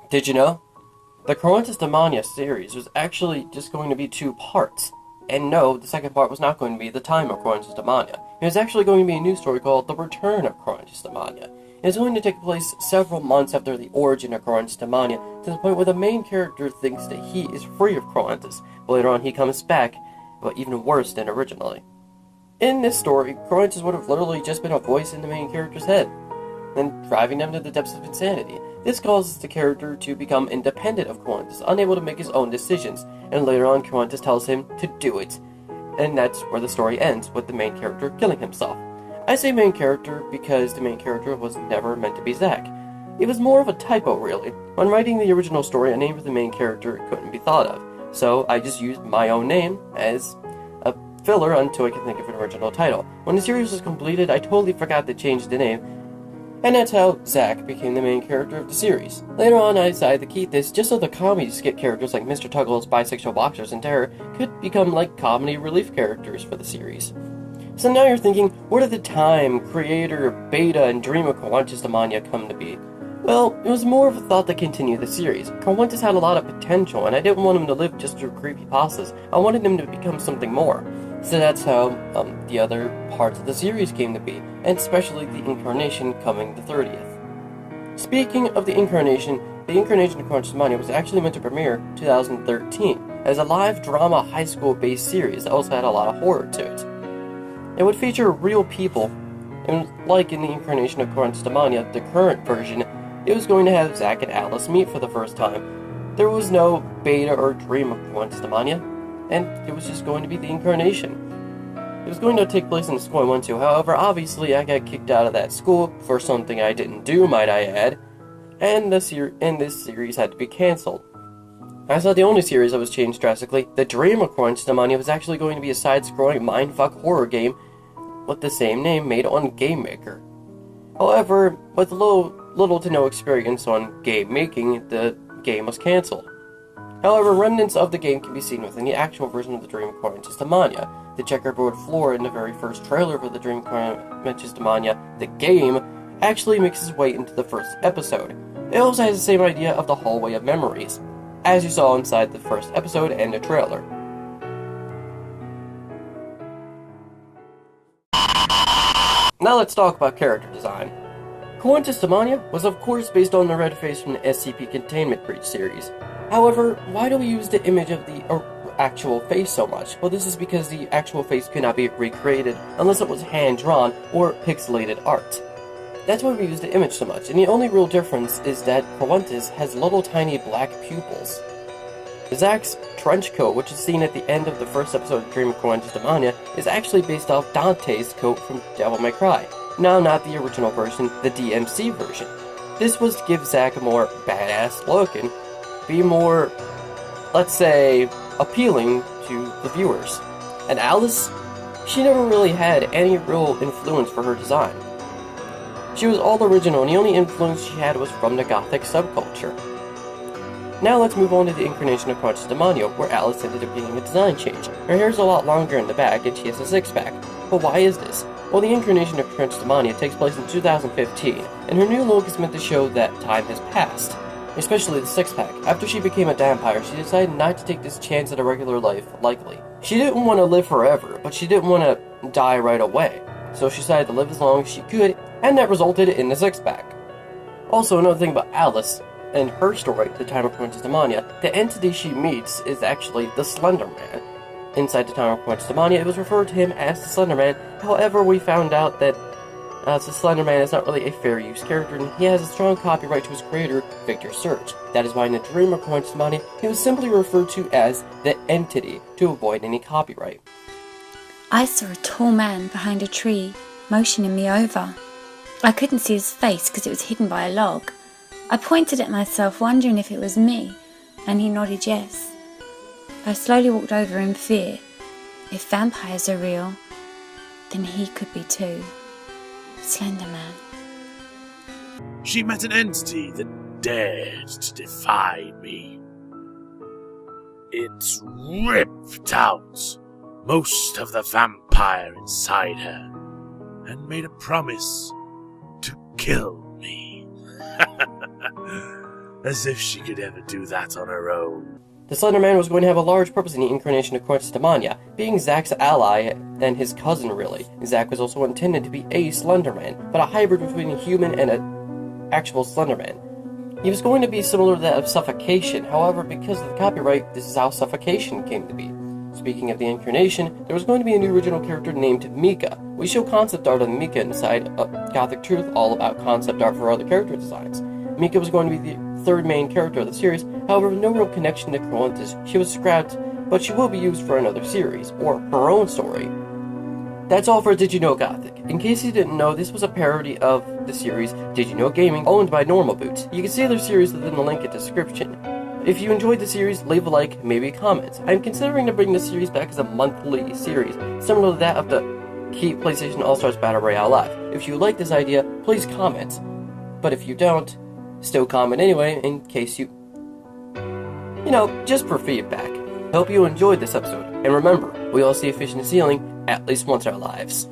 Did you know? The Cruentus Demonia series was actually just going to be 2 parts. And no, the second part was not going to be the time of Cruentus Demonia. It was actually going to be a new story called The Return of Cruentus Demonia. It's going to take place several months after the origin of Cruentus Demonia, to the point where the main character thinks that he is free of Cruentus, but later on he comes back, but even worse than originally. In this story, Cruentus would have literally just been a voice in the main character's head, and driving them to the depths of insanity. This causes the character to become independent of Cruentus, unable to make his own decisions, and later on Cruentus tells him to do it. And that's where the story ends, with the main character killing himself. I say main character because the main character was never meant to be Zack. It was more of a typo, really. When writing the original story, a name for the main character couldn't be thought of, so I just used my own name as a filler until I could think of an original title. When the series was completed, I totally forgot to change the name, and that's how Zack became the main character of the series. Later on, I decided to keep this just so the comedy skit characters like Mr. Tuggle's bisexual boxers and Terror could become like comedy relief characters for the series. So now you're thinking, where did the time, creator, beta, and dream of Cruentus Demonia come to be? Well, it was more of a thought to continue the series. Cruentus had a lot of potential, and I didn't want him to live just through creepypastas. I wanted him to become something more. So that's how the other parts of the series came to be, and especially the Incarnation coming the 30th. Speaking of the Incarnation of Cruentus Demonia was actually meant to premiere 2013 as a live drama high school based series that also had a lot of horror to it. It would feature real people, and like in the Incarnation of Cruentus Demonia, the current version, it was going to have Zack and Alice meet for the first time. There was no beta or dream of Cruentus Demonia, and it was just going to be the Incarnation. It was going to take place in the school I went to, however, obviously I got kicked out of that school for something I didn't do, might I add, and this series had to be cancelled. That's not the only series that was changed drastically. The Dream of Cruentus Demonia was actually going to be a side-scrolling mindfuck horror game with the same name made on Game Maker. However, with little to no experience on game making, the game was cancelled. However, remnants of the game can be seen within the actual version of the Dream of Cruentus Demonia. The checkerboard floor in the very first trailer for the Dream of Cruentus Demonia, the game, actually makes its way into the first episode. It also has the same idea of the hallway of memories, as you saw inside the first episode and the trailer. Now let's talk about character design. Cruentus Demonia was of course based on the red face from the SCP Containment Breach series. However, why do we use the image of the actual face so much? Well, this is because the actual face could not be recreated unless it was hand-drawn or pixelated art. That's why we use the image so much, and the only real difference is that Cruentus has little tiny black pupils. Zack's trench coat, which is seen at the end of the first episode of Dream of Cruentus Demonia, is actually based off Dante's coat from Devil May Cry. Now, not the original version, the DMC version. This was to give Zack a more badass look and be more, let's say, appealing to the viewers. And Alice, she never really had any real influence for her design. She was all original, and the only influence she had was from the Gothic subculture. Now let's move on to the Incarnation of Cruentus Demonia, where Alice ended up getting a design change. Her hair's a lot longer in the back, and she has a six-pack. But why is this? Well, the Incarnation of Cruentus Demonia takes place in 2015, and her new look is meant to show that time has passed. Especially the six-pack. After she became a vampire, she decided not to take this chance at a regular life lightly. She didn't want to live forever, but she didn't want to die right away. So she decided to live as long as she could, and that resulted in the six-pack. Also, another thing about Alice, in her story, The Time of Cruentus Demonia, the entity she meets is actually the Slender Man. Inside The Time of Cruentus Demonia, it was referred to him as the Slender Man. However, we found out that the Slender Man is not really a fair use character, and he has a strong copyright to his creator, Victor Surge. That is why in The Dream of Cruentus Demonia, he was simply referred to as the Entity to avoid any copyright. I saw a tall man behind a tree, motioning me over. I couldn't see his face because it was hidden by a log. I pointed at myself, wondering if it was me, and he nodded yes. I slowly walked over in fear. If vampires are real, then he could be too. Slender Man. She met an entity that dared to defy me. It ripped out most of the vampire inside her and made a promise to kill me. As if she could ever do that on her own. The Slender Man was going to have a large purpose in the incarnation of Cruentus Demonia, being Zack's ally and his cousin, really. Zack was also intended to be a Slender Man, but a hybrid between a human and an actual Slender Man. He was going to be similar to that of Suffocation, however, because of the copyright, this is how Suffocation came to be. Speaking of the incarnation, there was going to be a new original character named Mika. We show concept art of Mika inside Gothic Truth, all about concept art for other character designs. Mika was going to be the third main character of the series, however, no real connection to Cruentus. She was scrapped, but she will be used for another series, or her own story. That's all for Did You Know Gothic. In case you didn't know, this was a parody of the series Did You Know Gaming, owned by Normal Boots. You can see their series within the link in the description. If you enjoyed the series, leave a like, maybe a comment. I'm considering to bring the series back as a monthly series, similar to that of the Keep PlayStation All-Stars Battle Royale Live. If you like this idea, please comment. But if you don't, still comment anyway, in case you just for feedback. Hope you enjoyed this episode, and remember, we all see a fish in the ceiling at least once in our lives.